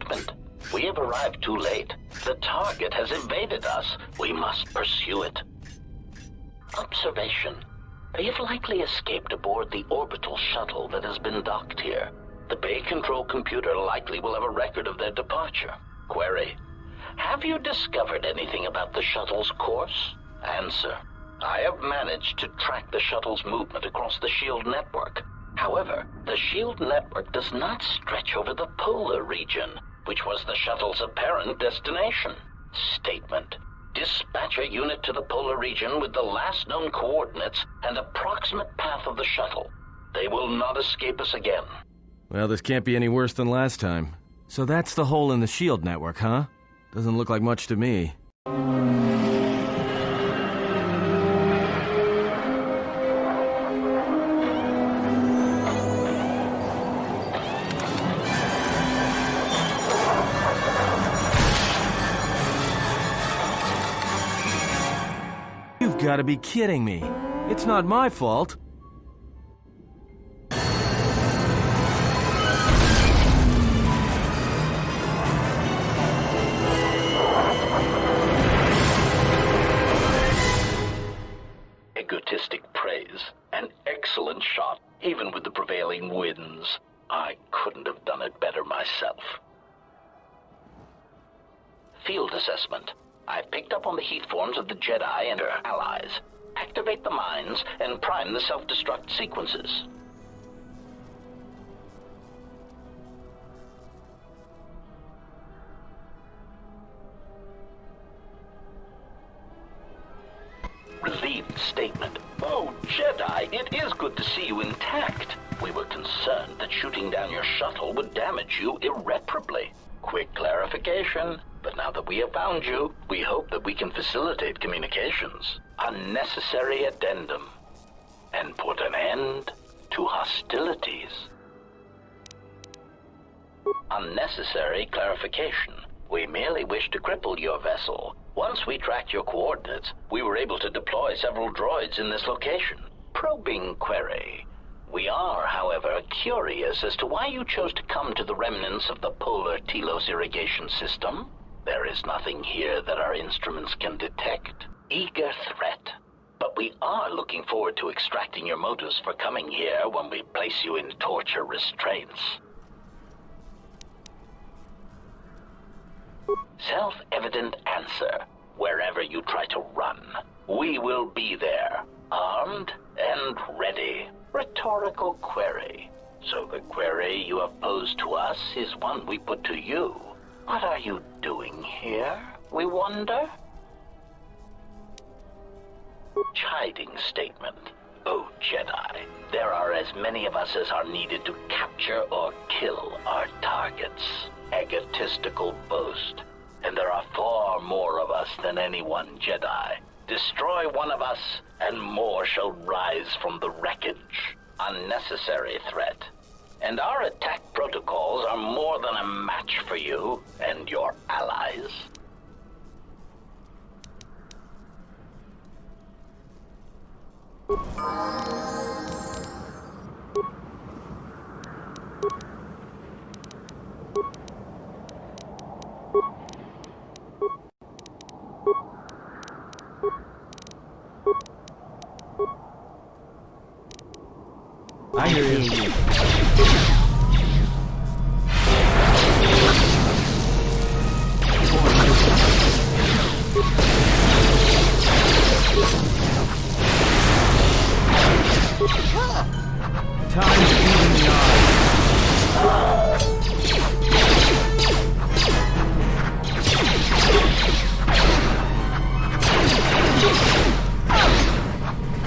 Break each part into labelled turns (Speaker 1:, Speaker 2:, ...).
Speaker 1: statement. We have arrived too late. The target has evaded us. We must pursue it. Observation. You've likely escaped aboard the orbital shuttle that has been docked here. The Bay Control computer likely will have a record of their departure. Query. Have you discovered anything about the shuttle's course? Answer. I have managed to track the shuttle's movement across the shield network. However, the shield network does not stretch over the polar region, which was the shuttle's apparent destination. Statement. Dispatch a unit to the polar region with the last known coordinates and approximate path of the shuttle. They will not escape us again.
Speaker 2: Well, this can't be any worse than last time. So that's the hole in the shield network, huh? Doesn't look like much to me. You've got to be kidding me. It's not my fault.
Speaker 1: Egotistic praise. An excellent shot, even with the prevailing winds. I couldn't have done it better myself. Field assessment. I've picked up on the heat forms of the Jedi and their allies. Activate the mines and prime the self-destruct sequences. Relieved statement. Oh, Jedi, it is good to see you intact. We were concerned that shooting down your shuttle would damage you irreparably. Quick clarification. But now that we have found you, we hope that we can facilitate communications. Unnecessary addendum. And put an end to hostilities. Unnecessary clarification. We merely wish to cripple your vessel. Once we tracked your coordinates, we were able to deploy several droids in this location. Probing query. We are, however, curious as to why you chose to come to the remnants of the polar Telos irrigation system. There is nothing here that our instruments can detect. Eager threat. But we are looking forward to extracting your motives for coming here when we place you in torture restraints. Self-evident answer. Wherever you try to run, we will be there, armed and ready. Rhetorical query. So the query you have posed to us is one we put to you. What are you doing here, we wonder? Chiding statement. Oh, Jedi, there are as many of us as are needed to capture or kill our targets. Egotistical boast. And there are far more of us than any one Jedi. Destroy one of us, and more shall rise from the wreckage. Unnecessary threat. And our attack protocols are more than a match for you and your allies.
Speaker 2: I hear you. Time to even the odds.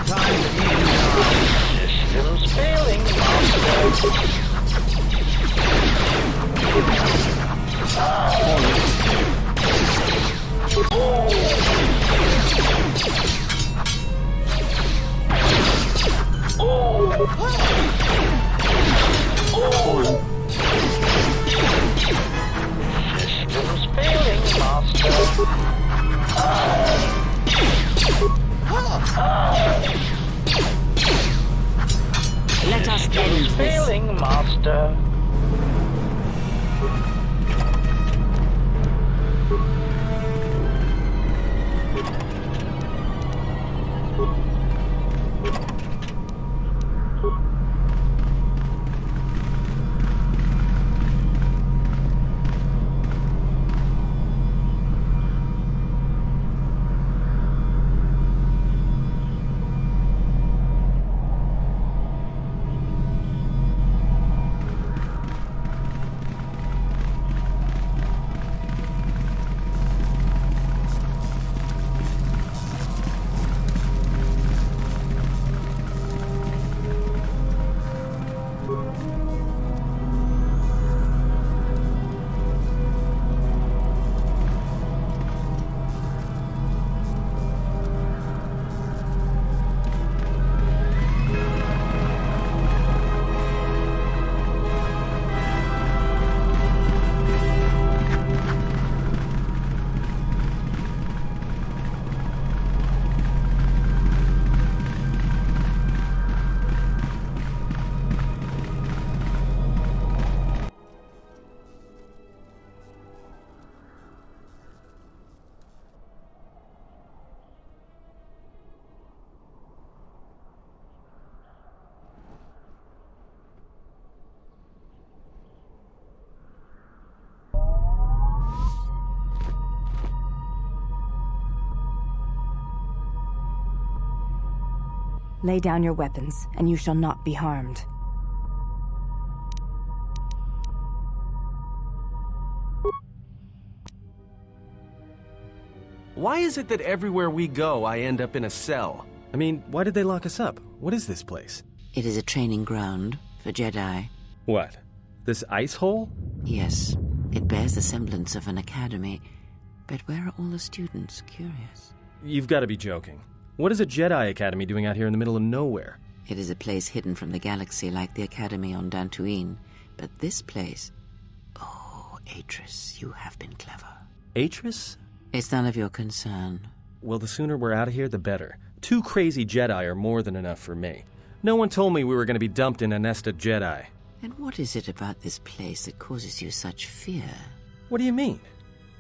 Speaker 2: Time to even the odds.
Speaker 1: Systems failing. Systems failing, Master.
Speaker 3: Let us end this.
Speaker 1: Failing, Master.
Speaker 4: Lay down your weapons, and you shall not be harmed.
Speaker 2: Why is it that everywhere we go, I end up in a cell? I mean, why did they lock us up? What is this place?
Speaker 3: It is a training ground for Jedi.
Speaker 2: What? This ice hole?
Speaker 3: Yes, it bears the semblance of an academy. But where are all the students? Curious.
Speaker 2: You've got to be joking. What is a Jedi Academy doing out here in the middle of nowhere?
Speaker 3: It is a place hidden from the galaxy like the academy on Dantooine. But this place... Oh, Atris, you have been clever.
Speaker 2: Atris?
Speaker 3: It's none of your concern.
Speaker 2: Well, the sooner we're out of here, the better. 2 crazy Jedi are more than enough for me. No one told me we were going to be dumped in a nest of Jedi.
Speaker 3: And what is it about this place that causes you such fear?
Speaker 2: What do you mean?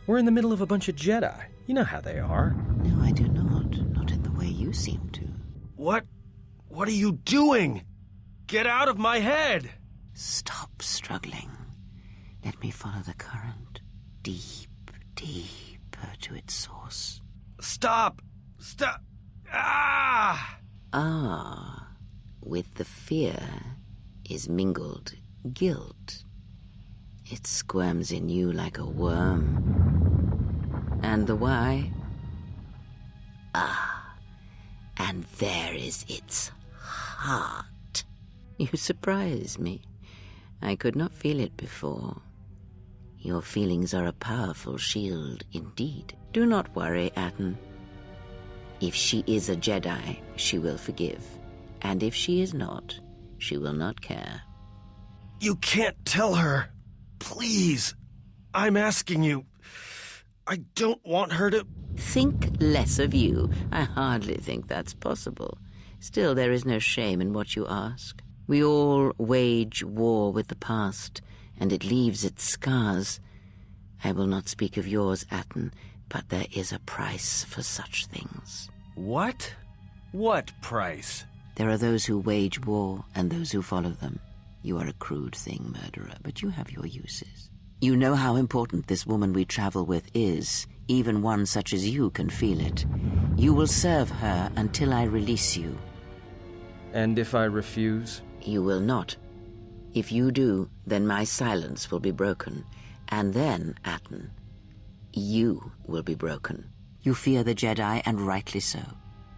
Speaker 2: We're in the middle of a bunch of Jedi. You know how they are.
Speaker 3: No, I do not. Not in the way you seem to.
Speaker 2: What? What are you doing? Get out of my head!
Speaker 3: Stop struggling. Let me follow the current. Deep, deeper to its source.
Speaker 2: Stop! Stop! Ah!
Speaker 3: Ah, with the fear is mingled guilt. It squirms in you like a worm. And the why? Ah, and there is its heart. You surprise me. I could not feel it before. Your feelings are a powerful shield indeed. Do not worry, Atten. If she is a Jedi, she will forgive. And if she is not, she will not care.
Speaker 2: You can't tell her. Please. I'm asking you. I don't want her to...
Speaker 3: Think less of you. I hardly think that's possible. Still, there is no shame in what you ask. We all wage war with the past, and it leaves its scars. I will not speak of yours, Atten, but there is a price for such things.
Speaker 2: What? What price?
Speaker 3: There are those who wage war and those who follow them. You are a crude thing, murderer, but you have your uses. You know how important this woman we travel with is. Even one such as you can feel it. You will serve her until I release you.
Speaker 2: And if I refuse?
Speaker 3: You will not. If you do, then my silence will be broken. And then, Atten, you will be broken. You fear the Jedi, and rightly so.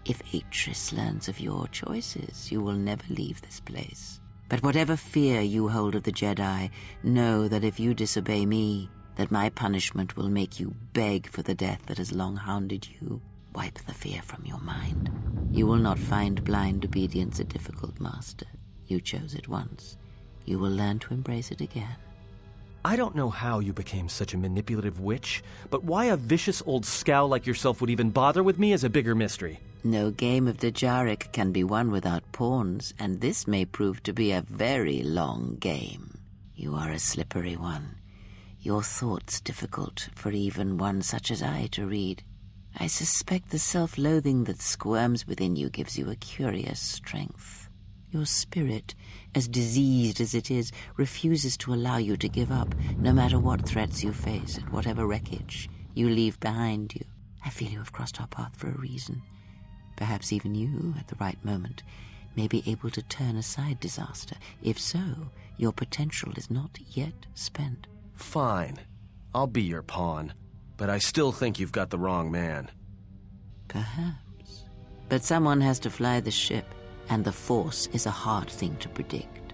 Speaker 3: If Atris learns of your choices, you will never leave this place. But whatever fear you hold of the Jedi, know that if you disobey me, that my punishment will make you beg for the death that has long hounded you. Wipe the fear from your mind. You will not find blind obedience a difficult master. You chose it once. You will learn to embrace it again.
Speaker 2: I don't know how you became such a manipulative witch, but why a vicious old scowl like yourself would even bother with me is a bigger mystery.
Speaker 3: No game of Dejaric can be won without pawns, and this may prove to be a very long game. You are a slippery one. Your thoughts difficult for even one such as I to read. I suspect the self-loathing that squirms within you gives you a curious strength. Your spirit, as diseased as it is, refuses to allow you to give up, no matter what threats you face and whatever wreckage you leave behind you. I feel you have crossed our path for a reason. Perhaps even you, at the right moment, may be able to turn aside disaster. If so, your potential is not yet spent.
Speaker 2: Fine. I'll be your pawn. But I still think you've got the wrong man.
Speaker 3: Perhaps. But someone has to fly the ship, and the Force is a hard thing to predict.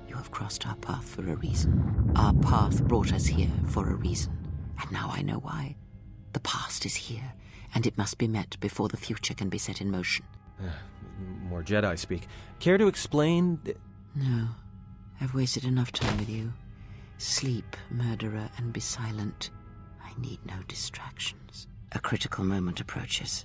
Speaker 3: You have crossed our path for a reason. Our path brought us here for a reason. And now I know why. The past is here, and it must be met before the future can be set in motion.
Speaker 2: More Jedi speak. Care to explain?
Speaker 3: No. I've wasted enough time with you. Sleep, murderer, and be silent. I need no distractions. A critical moment approaches.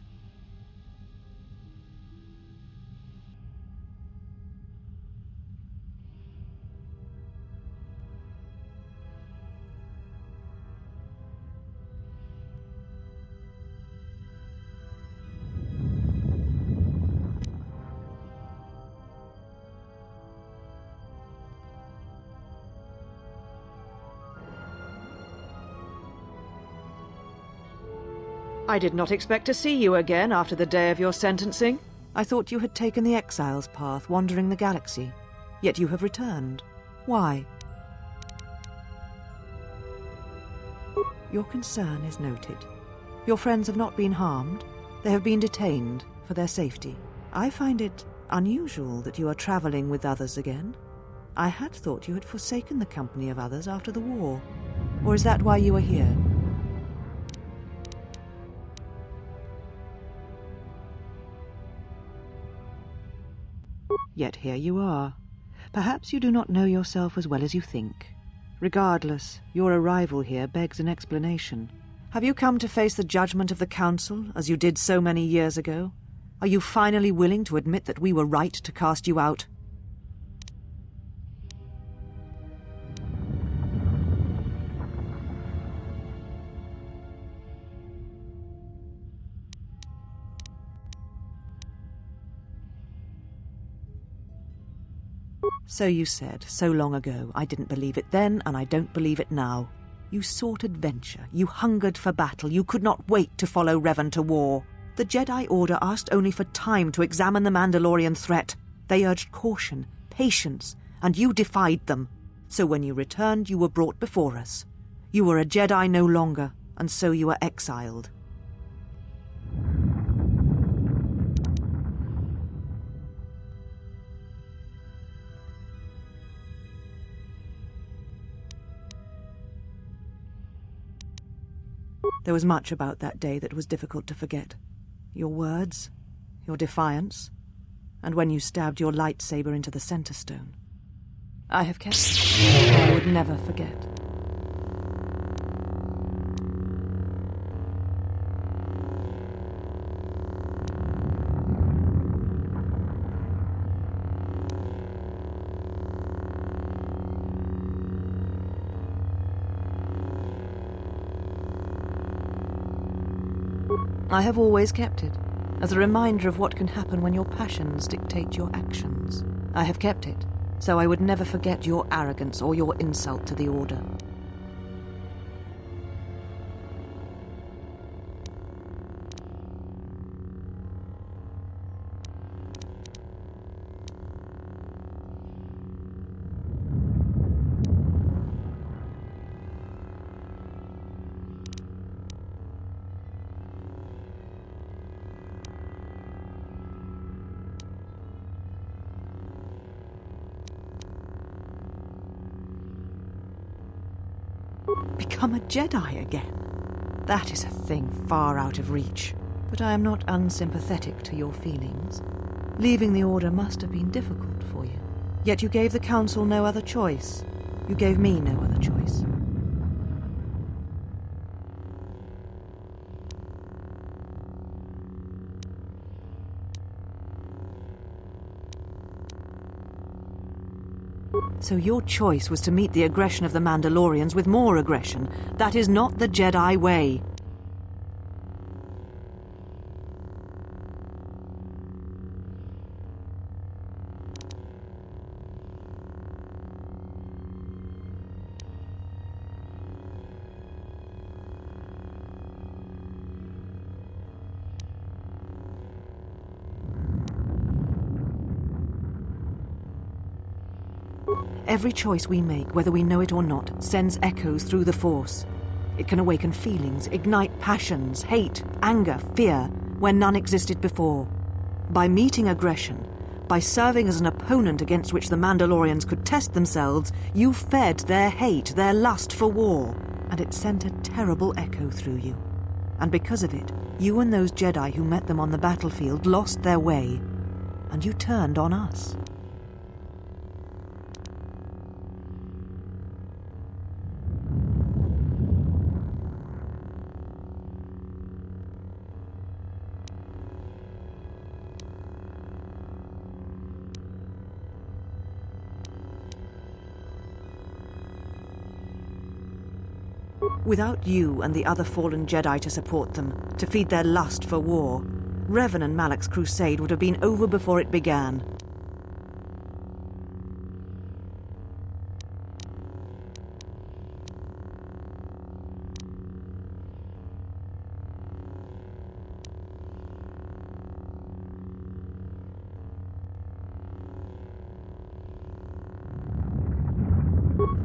Speaker 5: I did not expect to see you again after the day of your sentencing. I thought you had taken the exile's path, wandering the galaxy. Yet you have returned. Why? Your concern is noted. Your friends have not been harmed. They have been detained for their safety. I find it unusual that you are traveling with others again. I had thought you had forsaken the company of others after the war. Or is that why you are here? Yet here you are. Perhaps you do not know yourself as well as you think. Regardless, your arrival here begs an explanation. Have you come to face the judgment of the Council, as you did so many years ago? Are you finally willing to admit that we were right to cast you out? So you said, so long ago. I didn't believe it then, and I don't believe it now. You sought adventure, you hungered for battle, you could not wait to follow Revan to war. The Jedi Order asked only for time to examine the Mandalorian threat. They urged caution, patience, and you defied them. So when you returned, you were brought before us. You were a Jedi no longer, and so you were exiled. There was much about that day that was difficult to forget. Your words, your defiance, and when you stabbed your lightsaber into the center stone. I have kept it. I would never forget. I have always kept it, as a reminder of what can happen when your passions dictate your actions. I have kept it, so I would never forget your arrogance or your insult to the Order. Become a Jedi again? That is a thing far out of reach. But I am not unsympathetic to your feelings. Leaving the Order must have been difficult for you. Yet you gave the Council no other choice. You gave me no other choice. So your choice was to meet the aggression of the Mandalorians with more aggression. That is not the Jedi way. Every choice we make, whether we know it or not, sends echoes through the Force. It can awaken feelings, ignite passions, hate, anger, fear, where none existed before. By meeting aggression, by serving as an opponent against which the Mandalorians could test themselves, you fed their hate, their lust for war, and it sent a terrible echo through you. And because of it, you and those Jedi who met them on the battlefield lost their way, and you turned on us. Without you and the other fallen Jedi to support them, to feed their lust for war, Revan and Malak's crusade would have been over before it began.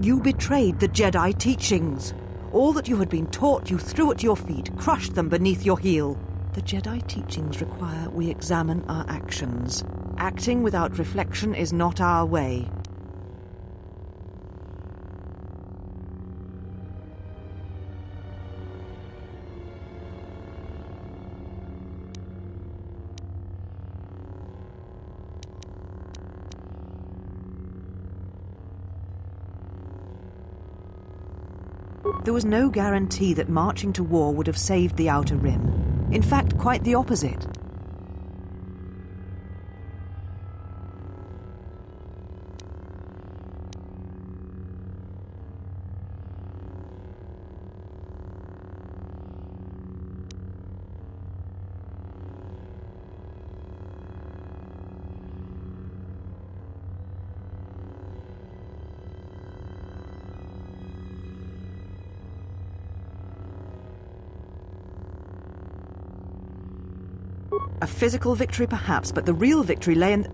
Speaker 5: You betrayed the Jedi teachings. All that you had been taught you threw at your feet, crushed them beneath your heel. The Jedi teachings require we examine our actions. Acting without reflection is not our way. There was no guarantee that marching to war would have saved the Outer Rim. In fact, quite the opposite. A physical victory, perhaps, but the real victory lay in...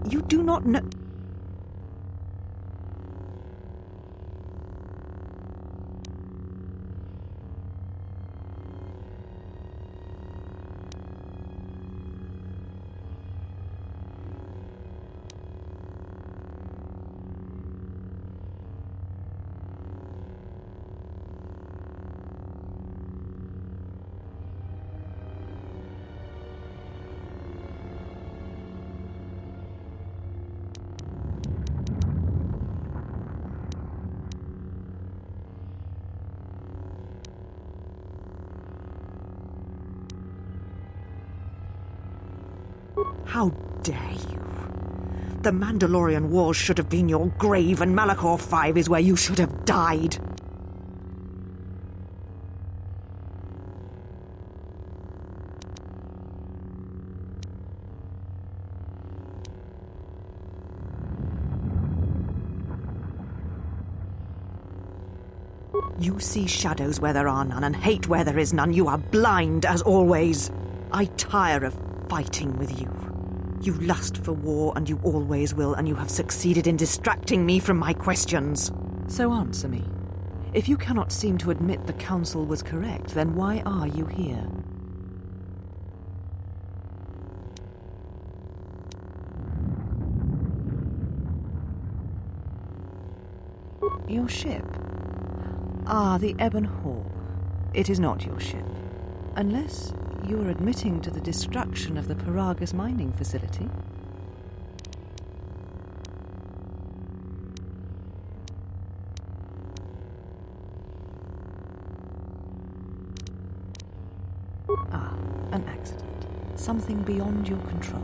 Speaker 5: You do not know... How dare you? The Mandalorian Wars should have been your grave, and Malachor 5 is where you should have died. You see shadows where there are none, and hate where there is none. You are blind, as always. I tire of fighting with you. You lust for war, and you always will, and you have succeeded in distracting me from my questions. So answer me. If you cannot seem to admit the Council was correct, then why are you here? Your ship? Ah, the Ebon Hawk. It is not your ship. Unless you're admitting to the destruction of the Paragus mining facility. Ah, an accident. Something beyond your control.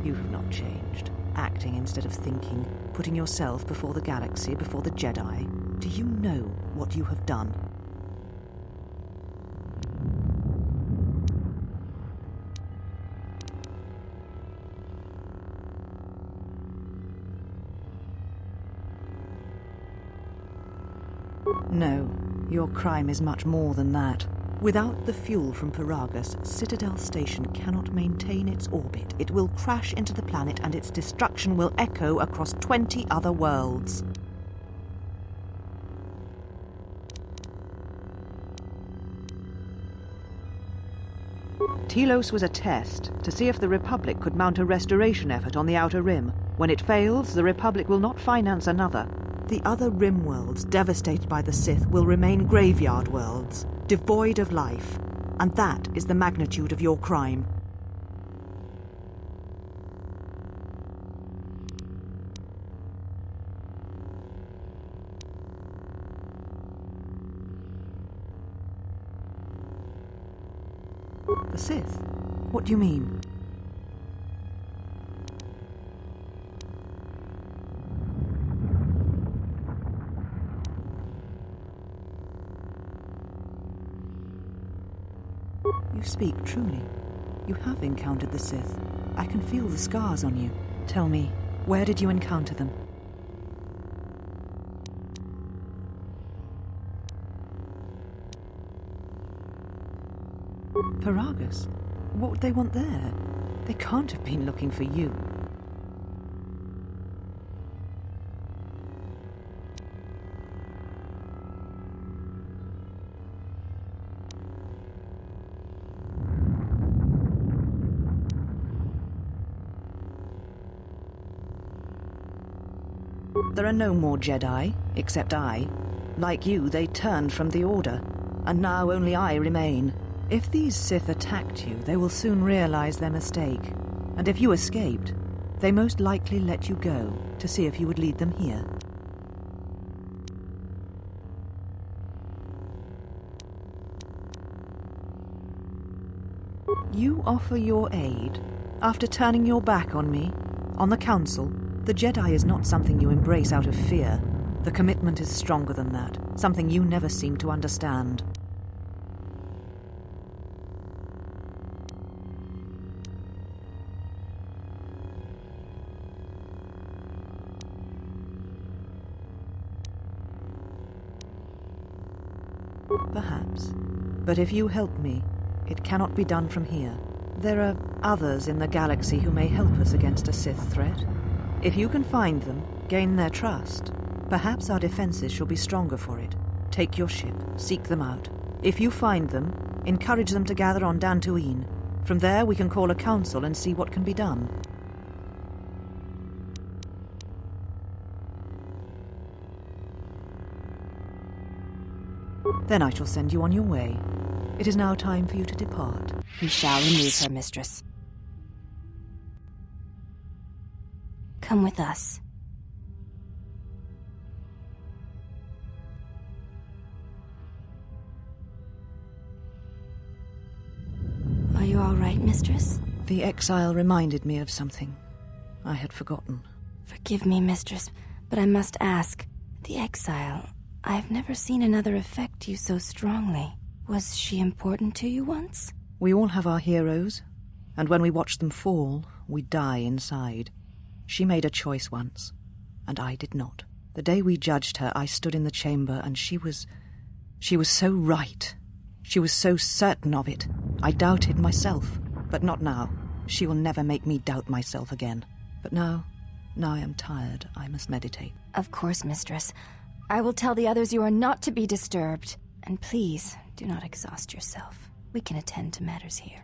Speaker 5: You have not changed. Acting instead of thinking, putting yourself before the galaxy, before the Jedi. Do you know what you have done? No, your crime is much more than that. Without the fuel from Paragus, Citadel Station cannot maintain its orbit. It will crash into the planet, and its destruction will echo across 20 other worlds. Telos was a test to see if the Republic could mount a restoration effort on the Outer Rim. When it fails, the Republic will not finance another. The other Rim worlds devastated by the Sith will remain graveyard worlds, devoid of life. And that is the magnitude of your crime. The Sith? What do you mean? You speak truly. You have encountered the Sith. I can feel the scars on you. Tell me, where did you encounter them? Paragus? What would they want there? They can't have been looking for you. There are no more Jedi, except I. Like you, they turned from the Order, and now only I remain. If these Sith attacked you, they will soon realize their mistake. And if you escaped, they most likely let you go to see if you would lead them here. You offer your aid after turning your back on me, on the Council. The Jedi is not something you embrace out of fear. The commitment is stronger than that, something you never seem to understand. Perhaps. But if you help me, it cannot be done from here. There are others in the galaxy who may help us against a Sith threat. If you can find them, gain their trust, perhaps our defenses shall be stronger for it. Take your ship, seek them out. If you find them, encourage them to gather on Dantooine. From there we can call a council and see what can be done. Then I shall send you on your way. It is now time for you to depart.
Speaker 4: We shall remove her, mistress. Come with us. Are you all right, mistress?
Speaker 5: The exile reminded me of something I had forgotten.
Speaker 4: Forgive me, mistress, but I must ask. The exile, I've never seen another affect you so strongly. Was she important to you once?
Speaker 5: We all have our heroes, and when we watch them fall, we die inside. She made a choice once, and I did not. The day we judged her, I stood in the chamber, and she was so right. She was so certain of it. I doubted myself, but not now. She will never make me doubt myself again. But now I am tired. I must meditate.
Speaker 4: Of course, mistress. I will tell the others you are not to be disturbed. And please, do not exhaust yourself. We can attend to matters here.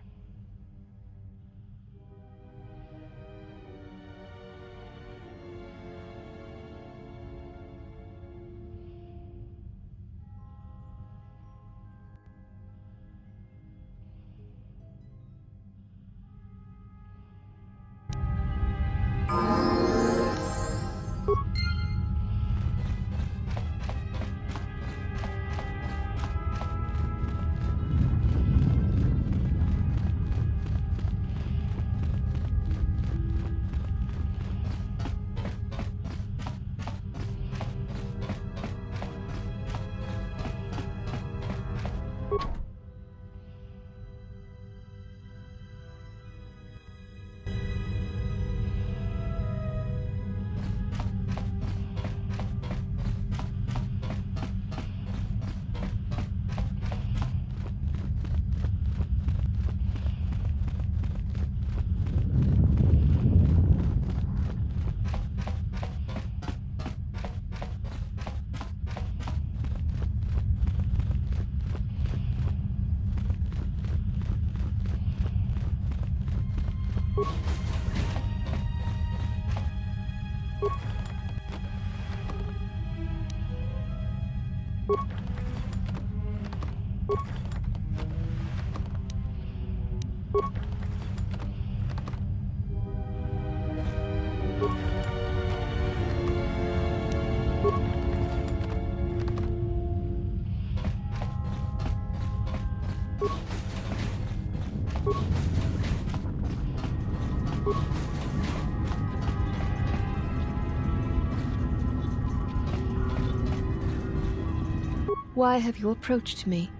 Speaker 6: Why have you approached me?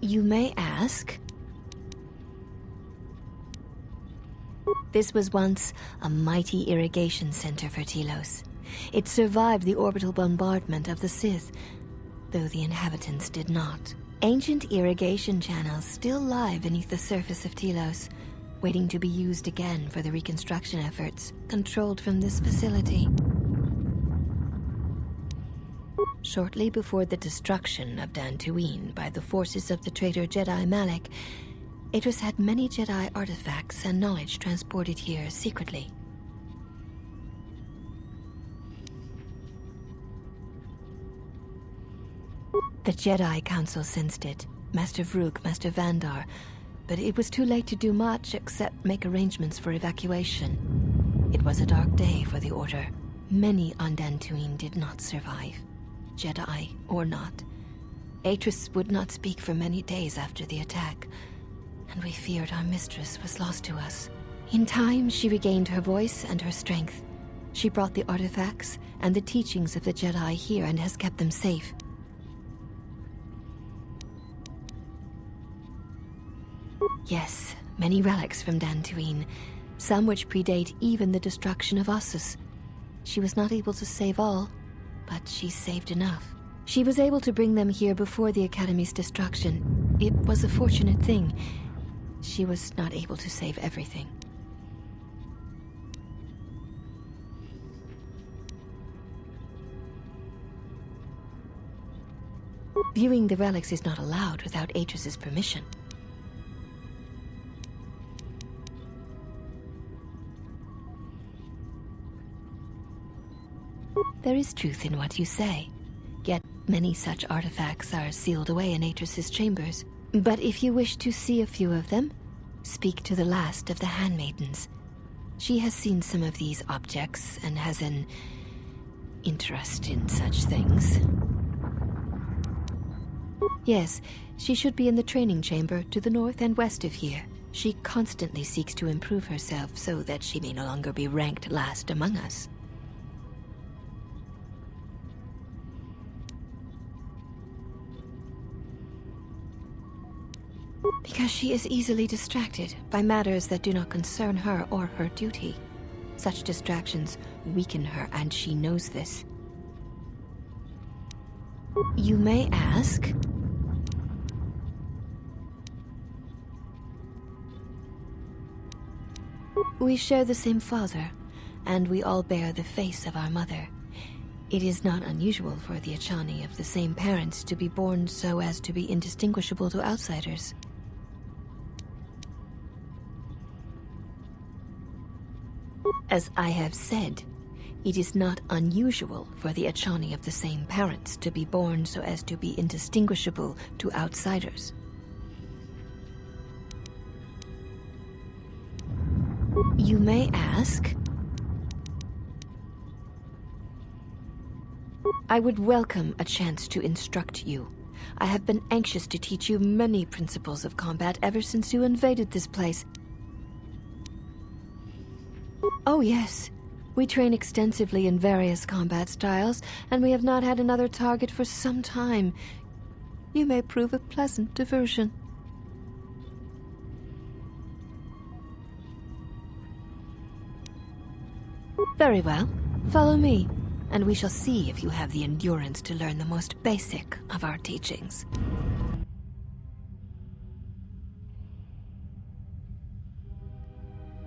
Speaker 6: You may ask. This was once a mighty irrigation center for Telos. It survived the orbital bombardment of the Sith. though the inhabitants did not. Ancient irrigation channels still lie beneath the surface of Telos, waiting to be used again for the reconstruction efforts controlled from this facility. Shortly before the destruction of Dantooine by the forces of the traitor Jedi Malak, Atris had many Jedi artifacts and knowledge transported here secretly. The Jedi Council sensed it, Master Vrook, Master Vandar, but it was too late to do much except make arrangements for evacuation. It was a dark day for the Order. Many on Dantooine did not survive, Jedi or not. Atris would not speak for many days after the attack, and we feared our mistress was lost to us. In time, she regained her voice and her strength. She brought the artifacts and the teachings of the Jedi here and has kept them safe. Yes, many relics from Dantooine, some which predate even the destruction of Ossus. She was not able to save all, but she saved enough. She was able to bring them here before the Academy's destruction. It was a fortunate thing. She was not able to save everything. Viewing the relics is not allowed without Atris's permission. There is truth in what you say, yet many such artifacts are sealed away in Atris's chambers. But if you wish to see a few of them, speak to the last of the handmaidens. She has seen some of these objects and has an interest in such things. Yes, she should be in the training chamber to the north and west of here. She constantly seeks to improve herself so that she may no longer be ranked last among us. Because she is easily distracted by matters that do not concern her or her duty. Such distractions weaken her, and she knows this. You may ask, we share the same father, and we all bear the face of our mother. It is not unusual for the Achani of the same parents to be born so as to be indistinguishable to outsiders. As I have said, it is not unusual for the Achani of the same parents to be born so as to be indistinguishable to outsiders. You may ask, I would welcome a chance to instruct you. I have been anxious to teach you many principles of combat ever since you invaded this place. Oh yes, we train extensively in various combat styles, and we have not had another target for some time. You may prove a pleasant diversion. Very well, follow me, and we shall see if you have the endurance to learn the most basic of our teachings.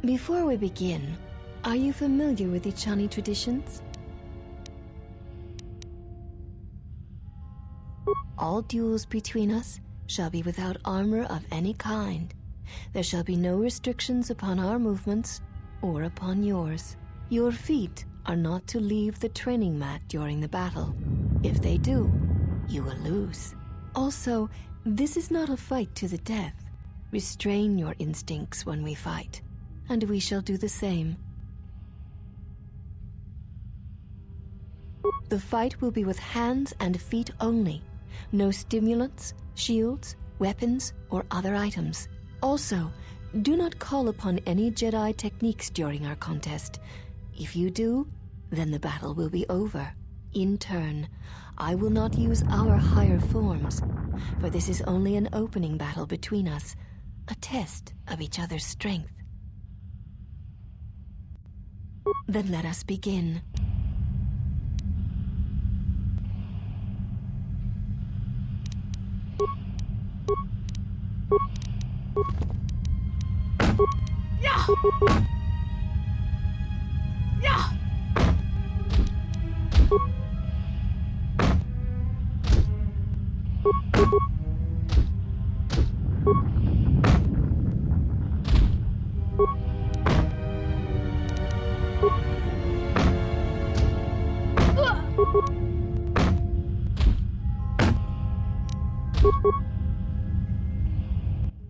Speaker 6: Before we begin, are you familiar with Achani traditions? All duels between us shall be without armor of any kind. There shall be no restrictions upon our movements or upon yours. Your feet are not to leave the training mat during the battle. If they do, you will lose. Also, this is not a fight to the death. Restrain your instincts when we fight, and we shall do the same. The fight will be with hands and feet only. No stimulants, shields, weapons, or other items. Also, do not call upon any Jedi techniques during our contest. If you do, then the battle will be over. In turn, I will not use our higher forms, for this is only an opening battle between us, a test of each other's strength. Then let us begin.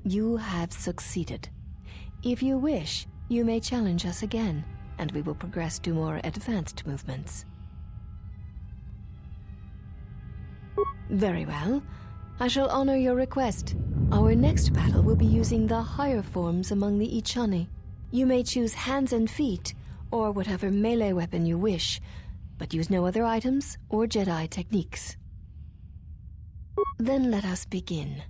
Speaker 6: You have succeeded. If you wish, you may challenge us again, and we will progress to more advanced movements. Very well. I shall honor your request. Our next battle will be using the higher forms among the Ichani. You may choose hands and feet, or whatever melee weapon you wish, but use no other items or Jedi techniques. Then let us begin.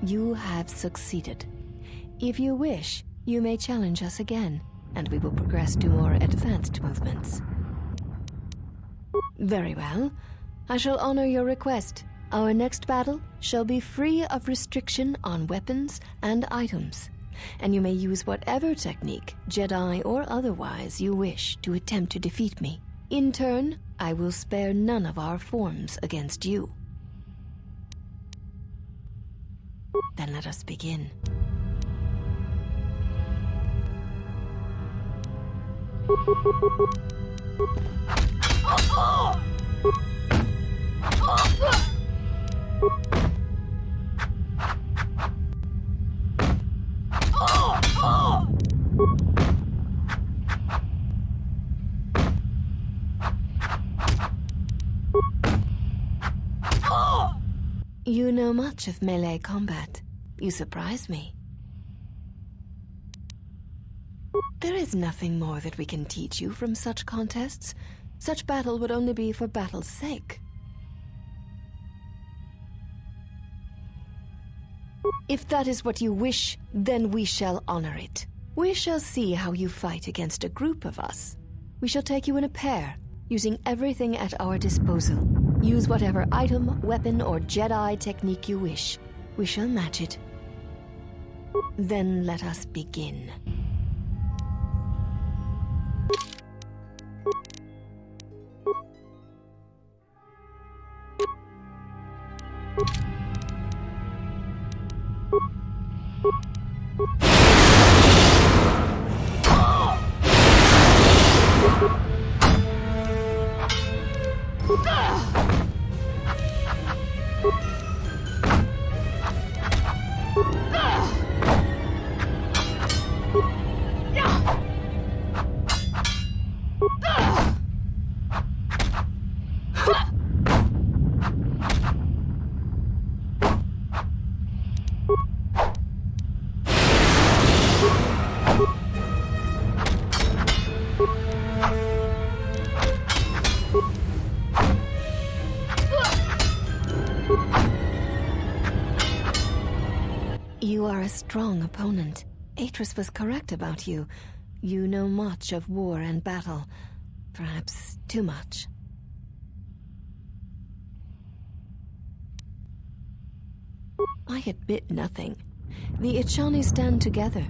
Speaker 6: You have succeeded. If you wish, you may challenge us again, and we will progress to more advanced movements. Very well. I shall honor your request. Our next battle shall be free of restriction on weapons and items, and you may use whatever technique, Jedi or otherwise, you wish to attempt to defeat me. In turn, I will spare none of our forms against you. Then let us begin. You know much of melee combat. You surprise me. There is nothing more that we can teach you from such contests. Such battle would only be for battle's sake. If that is what you wish, then we shall honor it. We shall see how you fight against a group of us. We shall take you in a pair, using everything at our disposal. Use whatever item, weapon, or Jedi technique you wish. We shall match it. Then let us begin. You are a strong opponent. Atris was correct about you. You know much of war and battle. Perhaps too much. I admit nothing. The Ichani stand together.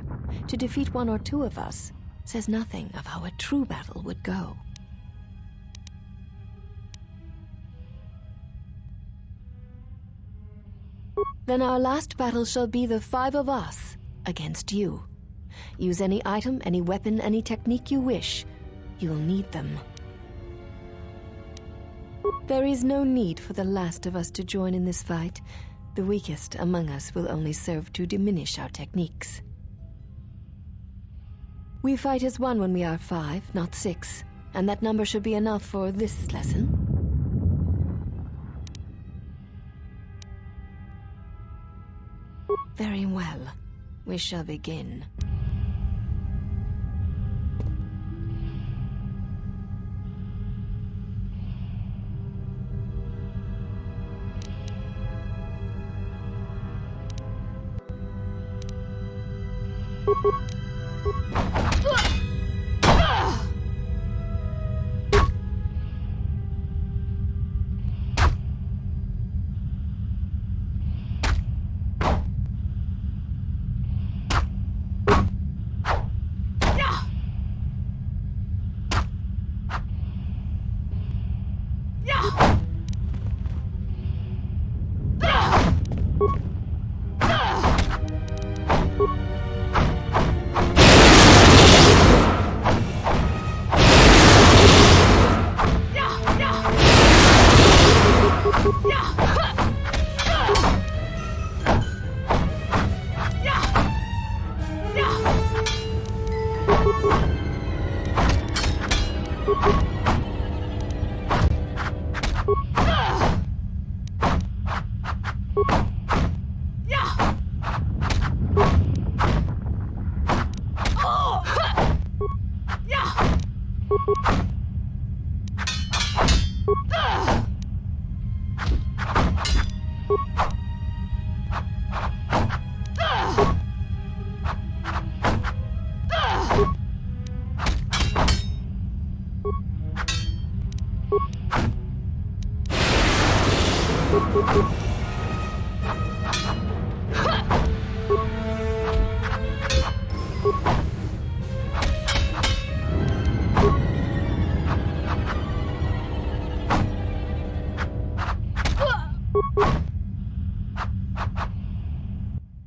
Speaker 6: To defeat one or two of us says nothing of how a true battle would go. Then our last battle shall be the 5 of us against you. Use any item, any weapon, any technique you wish. You'll need them. There is no need for the last of us to join in this fight. The weakest among us will only serve to diminish our techniques. We fight as one when we are 5, not 6. And that number should be enough for this lesson. Very well. We shall begin.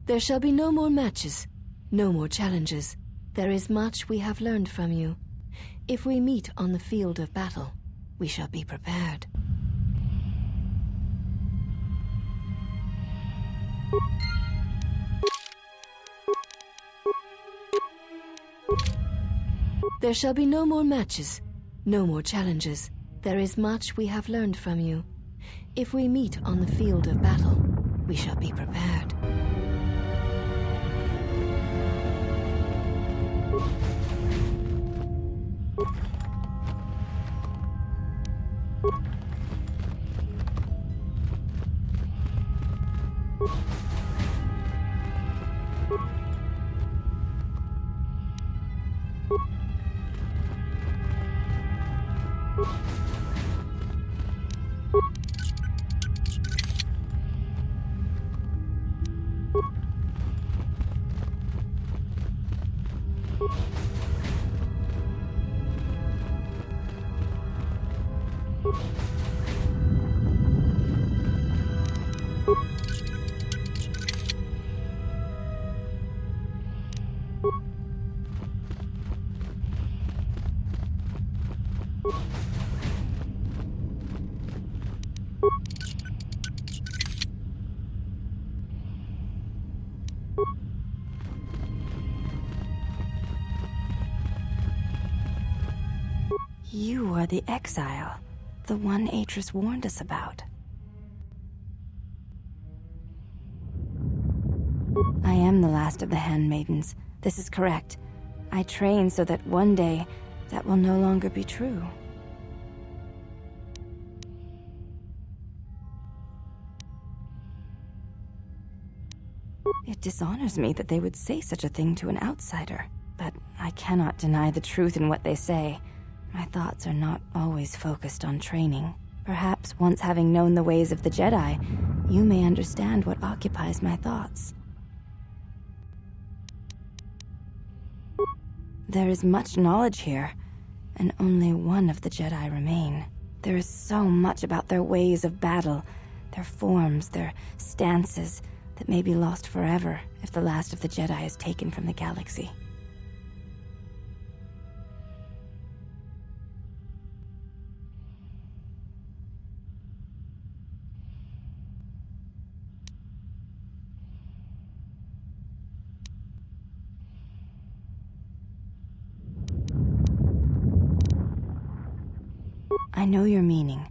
Speaker 6: There shall be no more matches, no more challenges. There is much we have learned from you. If we meet on the field of battle, we shall be prepared. There shall be no more matches, no more challenges. There is much we have learned from you. If we meet on the field of battle, we shall be prepared.
Speaker 4: You are the exile, the one Atris warned us about. I am the last of the handmaidens. This is correct. I train so that one day, that will no longer be true. It dishonors me that they would say such a thing to an outsider, but I cannot deny the truth in what they say. My thoughts are not always focused on training. Perhaps once having known the ways of the Jedi, you may understand what occupies my thoughts. There is much knowledge here, and only one of the Jedi remain. There is so much about their ways of battle, their forms, their stances, that may be lost forever if the last of the Jedi is taken from the galaxy. I know your meaning,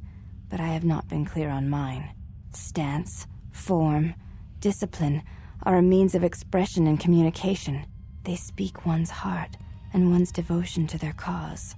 Speaker 4: but I have not been clear on mine. Stance, form, discipline are a means of expression and communication. They speak one's heart and one's devotion to their cause.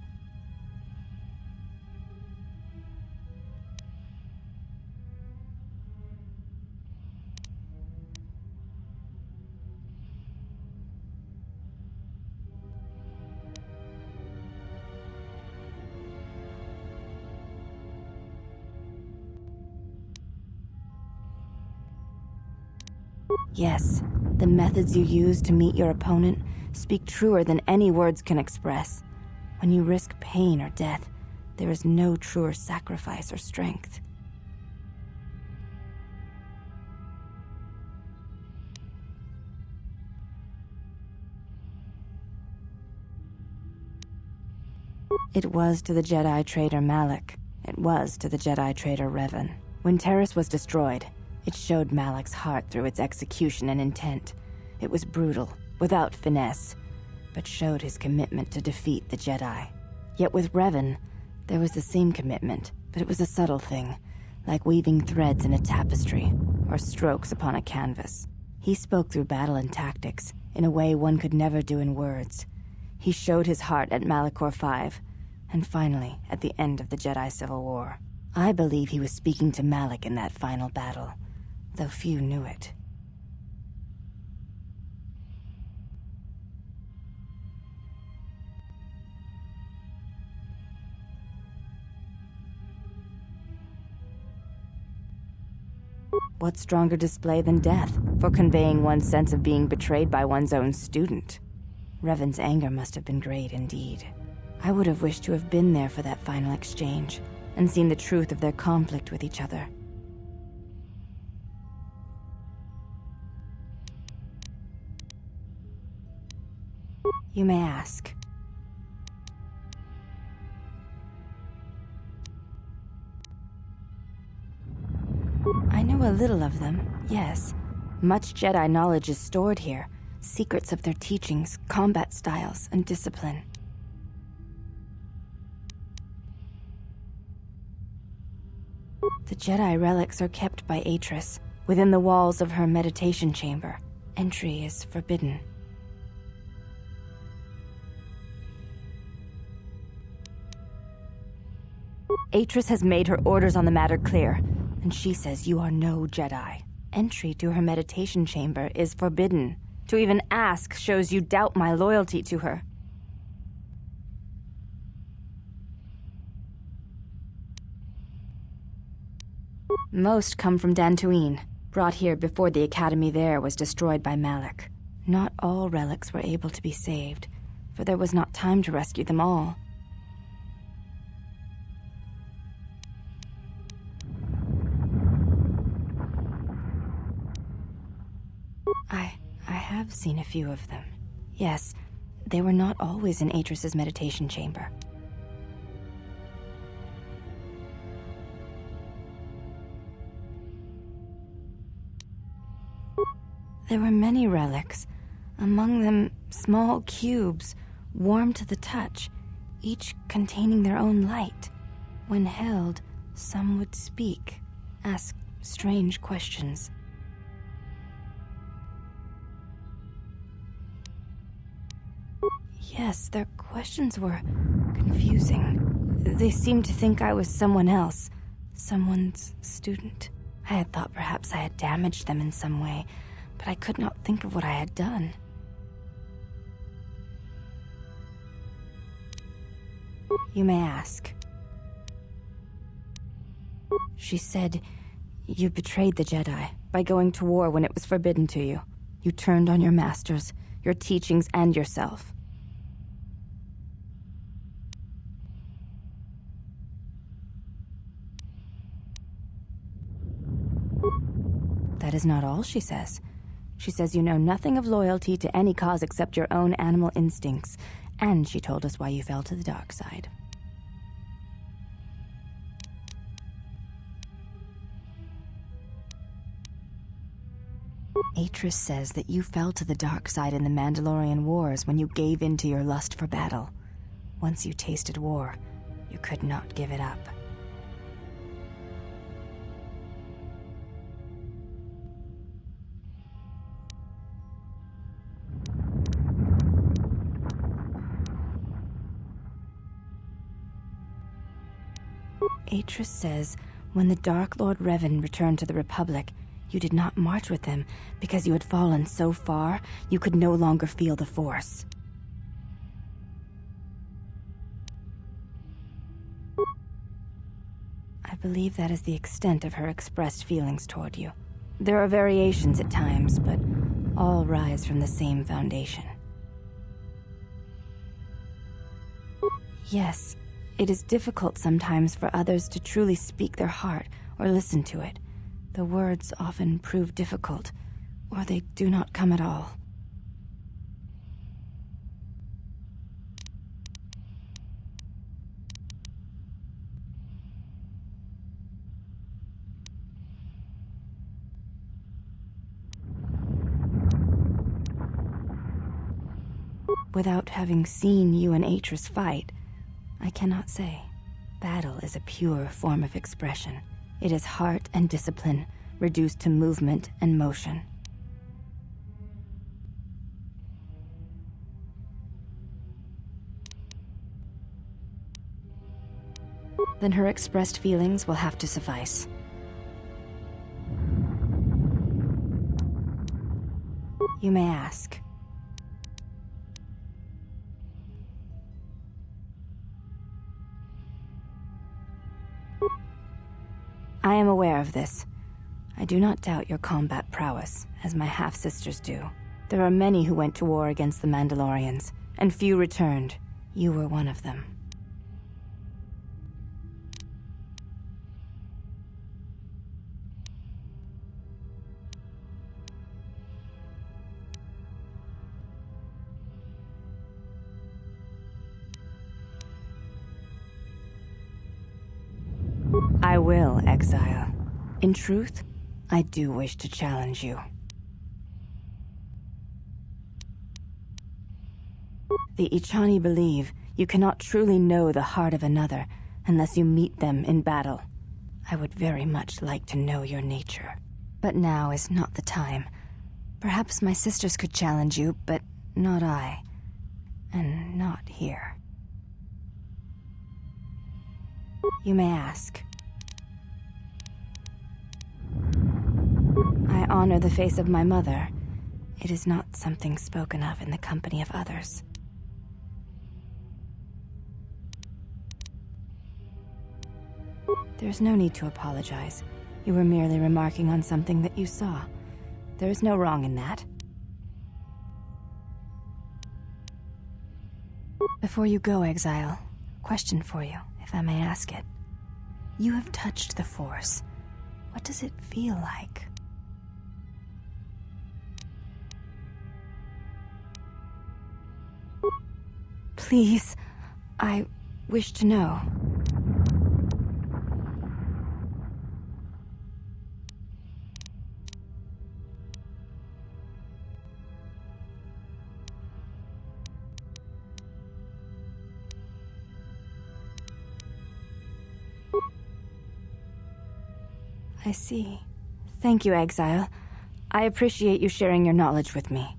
Speaker 4: Yes, the methods you use to meet your opponent speak truer than any words can express. When you risk pain or death, there is no truer sacrifice or strength. It was to the Jedi traitor Malak. It was to the Jedi traitor Revan. When Telos was destroyed, it showed Malak's heart through its execution and intent. It was brutal, without finesse, but showed his commitment to defeat the Jedi. Yet with Revan, there was the same commitment, but it was a subtle thing, like weaving threads in a tapestry, or strokes upon a canvas. He spoke through battle and tactics, in a way one could never do in words. He showed his heart at Malachor V, and finally, at the end of the Jedi Civil War. I believe he was speaking to Malak in that final battle, though few knew it. What stronger display than death for conveying one's sense of being betrayed by one's own student? Revan's anger must have been great indeed. I would have wished to have been there for that final exchange, and seen the truth of their conflict with each other. You may ask. I know a little of them, yes. Much Jedi knowledge is stored here. Secrets of their teachings, combat styles, and discipline. The Jedi relics are kept by Atris, within the walls of her meditation chamber. Entry is forbidden. Atris has made her orders on the matter clear, and she says you are no Jedi. Entry to her meditation chamber is forbidden. To even ask shows you doubt my loyalty to her. Most come from Dantooine, brought here before the academy there was destroyed by Malak. Not all relics were able to be saved, for there was not time to rescue them all. I have seen a few of them. Yes, they were not always in Atris's meditation chamber. There were many relics, among them small cubes, warm to the touch, each containing their own light. When held, some would speak, ask strange questions. Yes, their questions were confusing. They seemed to think I was someone else, someone's student. I had thought perhaps I had damaged them in some way, but I could not think of what I had done. You may ask. She said, you betrayed the Jedi by going to war when it was forbidden to you. You turned on your masters, your teachings, and yourself. That is not all she says. She says you know nothing of loyalty to any cause except your own animal instincts, and she told us why you fell to the dark side. Atris says that you fell to the dark side in the Mandalorian Wars when you gave in to your lust for battle. Once you tasted war, you could not give it up. Atris says when the Dark Lord Revan returned to the Republic, you did not march with him because you had fallen so far you could no longer feel the Force. I believe that is the extent of her expressed feelings toward you. There are variations at times, but all rise from the same foundation. Yes, it is difficult sometimes for others to truly speak their heart or listen to it. The words often prove difficult, or they do not come at all. Without having seen you and Atris fight, I cannot say. Battle is a pure form of expression. It is heart and discipline, reduced to movement and motion. Then her expressed feelings will have to suffice. You may ask. I am aware of this. I do not doubt your combat prowess, as my half-sisters do. There are many who went to war against the Mandalorians, and few returned. You were one of them. I will, Exile. In truth, I do wish to challenge you. The Ichani believe you cannot truly know the heart of another unless you meet them in battle. I would very much like to know your nature. But now is not the time. Perhaps my sisters could challenge you, but not I. And not here. You may ask. I honor the face of my mother. It is not something spoken of in the company of others. There's no need to apologize. You were merely remarking on something that you saw. There is no wrong in that. Before you go, Exile, question for you, if I may ask it. You have touched the Force. What does it feel like? Please, I wish to know. I see. Thank you, Exile. I appreciate you sharing your knowledge with me.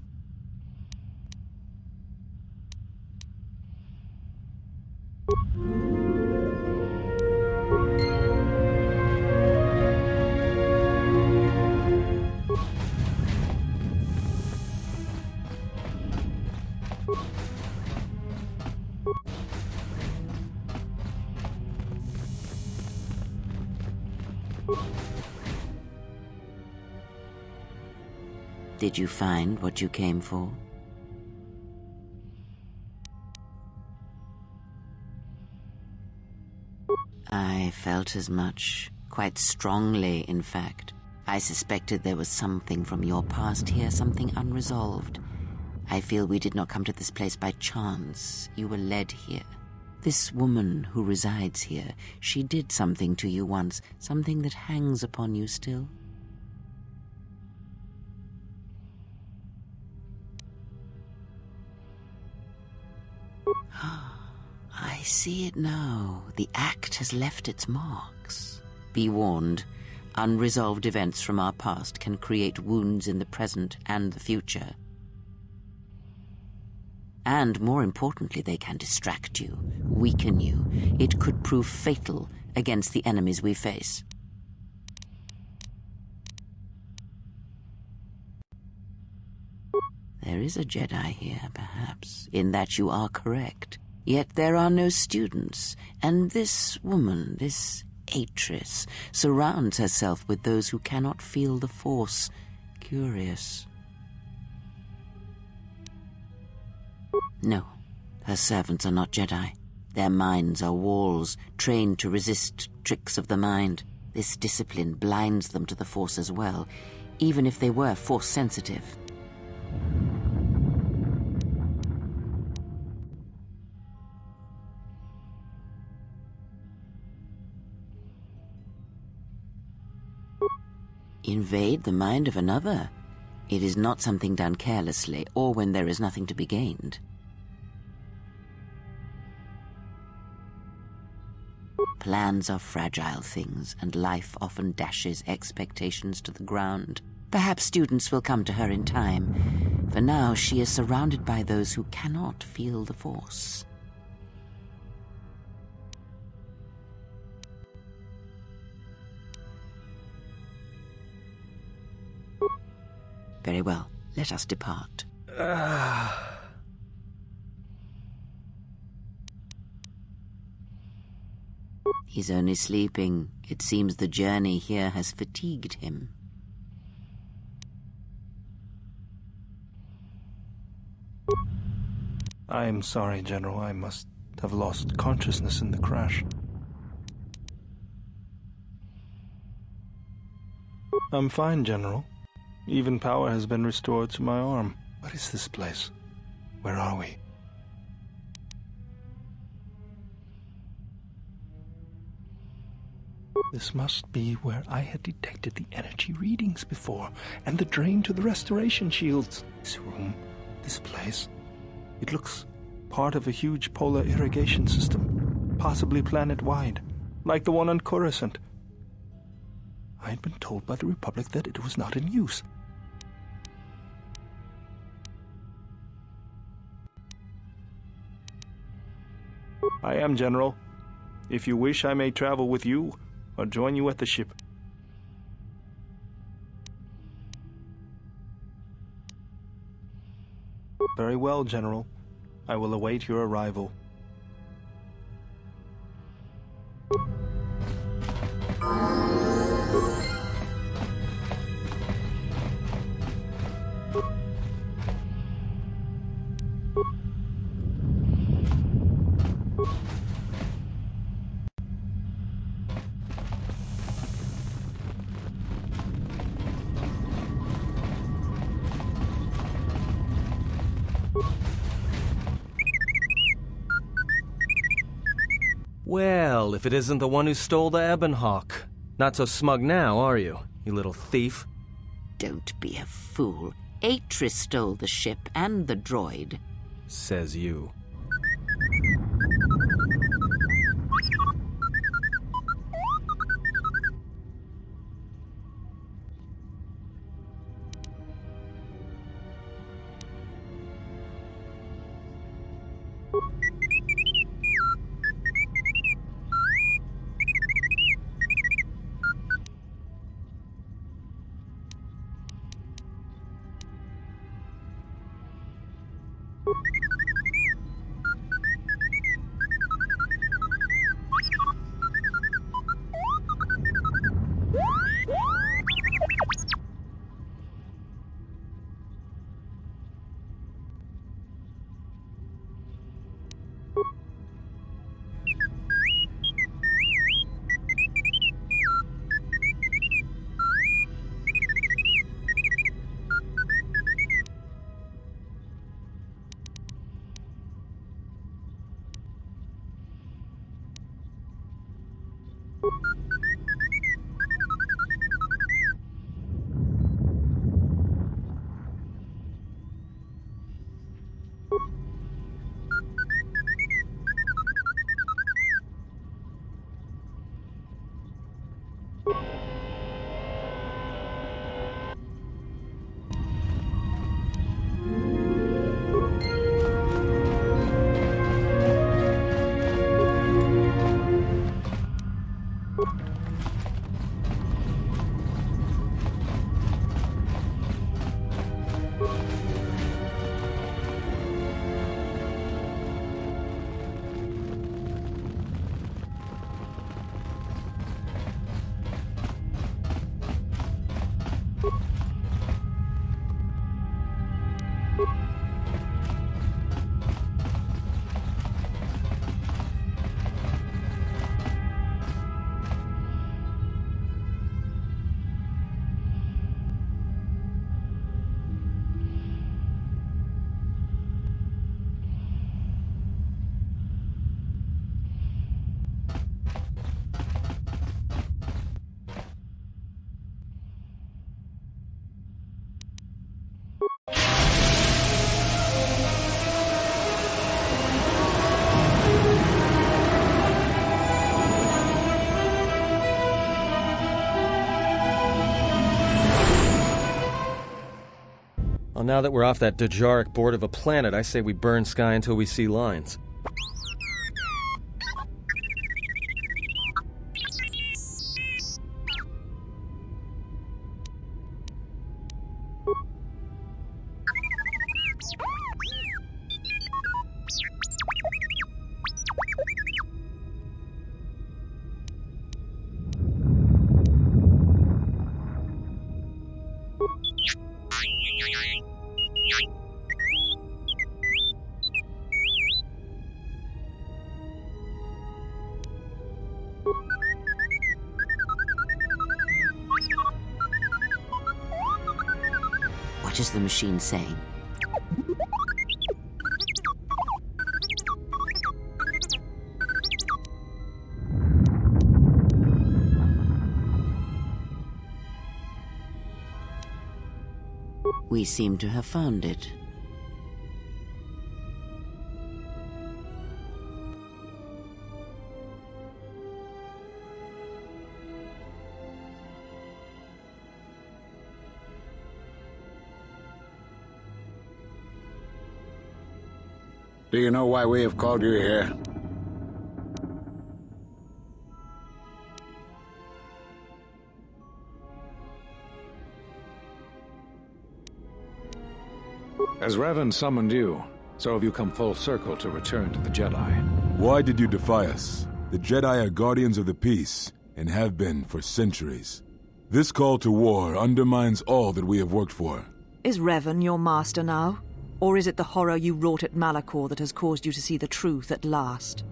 Speaker 3: Did you find what you came for? I felt as much, quite strongly, in fact. I suspected there was something from your past here, something unresolved. I feel we did not come to this place by chance. You were led here. This woman who resides here, she did something to you once, something that hangs upon you still. I see it now. The act has left its marks. Be warned, unresolved events from our past can create wounds in the present and the future. And more importantly, they can distract you, weaken you. It could prove fatal against the enemies we face. There is a Jedi here, perhaps, in that you are correct. Yet there are no students, and this woman, this Atris, surrounds herself with those who cannot feel the Force. Curious. No, her servants are not Jedi. Their minds are walls, trained to resist tricks of the mind. This discipline blinds them to the Force as well, even if they were Force-sensitive. Invade the mind of another. It is not something done carelessly, or when there is nothing to be gained. Plans are fragile things, and life often dashes expectations to the ground. Perhaps students will come to her in time. For now, she is surrounded by those who cannot feel the Force. Very well, let us depart. He's only sleeping. It seems the journey here has fatigued him.
Speaker 7: I am sorry, General. I must have lost consciousness in the crash. I'm fine, General. Even power has been restored to my arm. What is this place? Where are we? This must be where I had detected the energy readings before, and the drain to the restoration shields. This room, this place, it looks part of a huge polar irrigation system, possibly planet-wide, like the one on Coruscant. I had been told by the Republic that it was not in use. I am, General. If you wish, I may travel with you, or join you at the ship. Very well, General. I will await your arrival.
Speaker 2: Well, if it isn't the one who stole the Ebonhawk. Not so smug now, are you, you little thief?
Speaker 3: Don't be a fool. Atris stole the ship and the droid.
Speaker 2: Says you. Well, now that we're off that Dejaric board of a planet, I say we burn sky until we see lines.
Speaker 3: What is the machine saying? We seem to have found it.
Speaker 8: Do you know why we have called you here?
Speaker 9: As Revan summoned you, so have you come full circle to return to the Jedi.
Speaker 10: Why did you defy us? The Jedi are guardians of the peace, and have been for centuries. This call to war undermines all that we have worked for.
Speaker 5: Is Revan your master now? Or is it the horror you wrought at Malachor that has caused you to see the truth at last?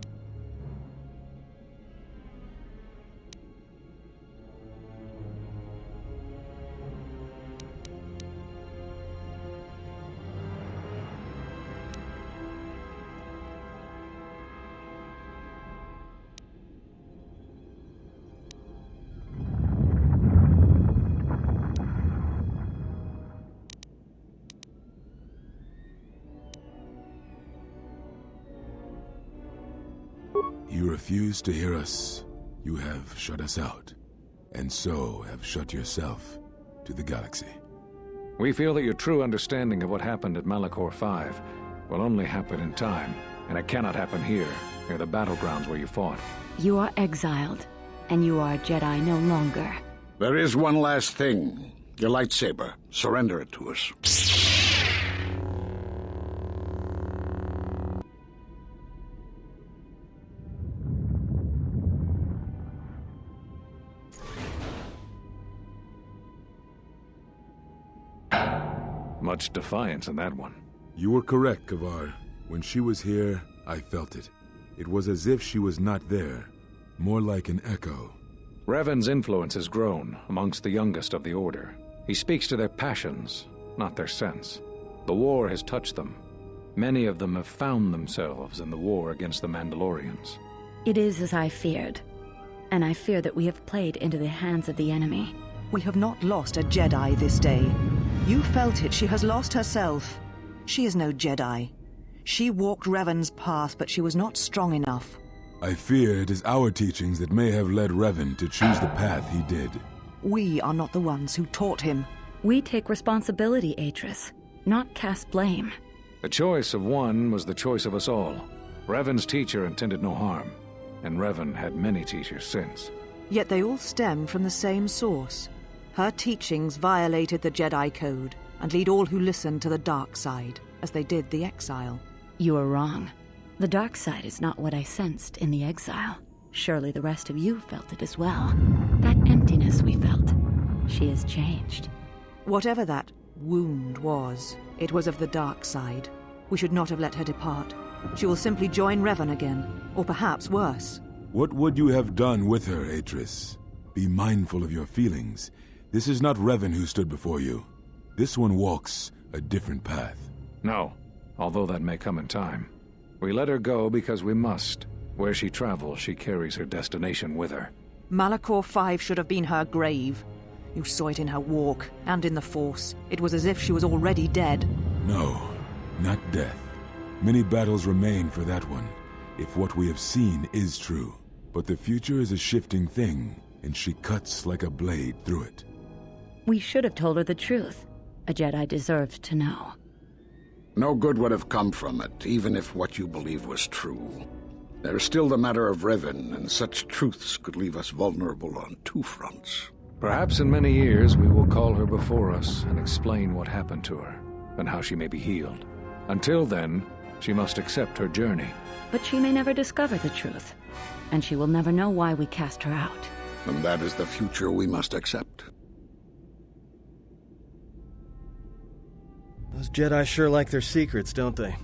Speaker 10: You refuse to hear us. You have shut us out, and so have shut yourself to the galaxy.
Speaker 9: We feel that your true understanding of what happened at Malachor 5 will only happen in time, and it cannot happen here, near the battlegrounds where you fought.
Speaker 11: You are exiled, and you are a Jedi no longer.
Speaker 8: There is one last thing. Your lightsaber. Surrender it to us.
Speaker 9: Much defiance in that one.
Speaker 10: You were correct, Kavar. When she was here, I felt it. It was as if she was not there. More like an echo.
Speaker 9: Revan's influence has grown amongst the youngest of the Order. He speaks to their passions, not their sense. The war has touched them. Many of them have found themselves in the war against the Mandalorians.
Speaker 11: It is as I feared, and I fear that we have played into the hands of the enemy.
Speaker 5: We have not lost a Jedi this day. You felt it. She has lost herself. She is no Jedi. She walked Revan's path, but she was not strong enough.
Speaker 10: I fear it is our teachings that may have led Revan to choose the path he did.
Speaker 5: We are not the ones who taught him.
Speaker 11: We take responsibility, Atris, not cast blame.
Speaker 9: The choice of one was the choice of us all. Revan's teacher intended no harm, and Revan had many teachers since.
Speaker 5: Yet they all stem from the same source. Her teachings violated the Jedi Code and lead all who listen to the dark side, as they did the exile.
Speaker 11: You are wrong. The dark side is not what I sensed in the exile. Surely the rest of you felt it as well. That emptiness we felt. She has changed.
Speaker 5: Whatever that wound was, it was of the dark side. We should not have let her depart. She will simply join Revan again, or perhaps worse.
Speaker 10: What would you have done with her, Atris? Be mindful of your feelings. This is not Revan who stood before you. This one walks a different path.
Speaker 9: No, although that may come in time. We let her go because we must. Where she travels, she carries her destination with her.
Speaker 5: Malachor 5 should have been her grave. You saw it in her walk, and in the Force. It was as if she was already dead.
Speaker 10: No, not death. Many battles remain for that one, if what we have seen is true. But the future is a shifting thing, and she cuts like a blade through it.
Speaker 11: We should have told her the truth. A Jedi deserved to know.
Speaker 8: No good would have come from it, even if what you believe was true. There is still the matter of Revan, and such truths could leave us vulnerable on two fronts.
Speaker 9: Perhaps in many years we will call her before us and explain what happened to her, and how she may be healed. Until then, she must accept her journey.
Speaker 11: But she may never discover the truth, and she will never know why we cast her out.
Speaker 8: And that is the future we must accept.
Speaker 2: Those Jedi sure like their secrets, don't they?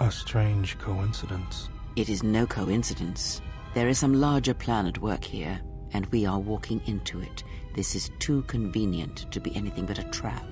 Speaker 7: A strange coincidence.
Speaker 3: It is no coincidence. There is some larger plan at work here, and we are walking into it. This is too convenient to be anything but a trap.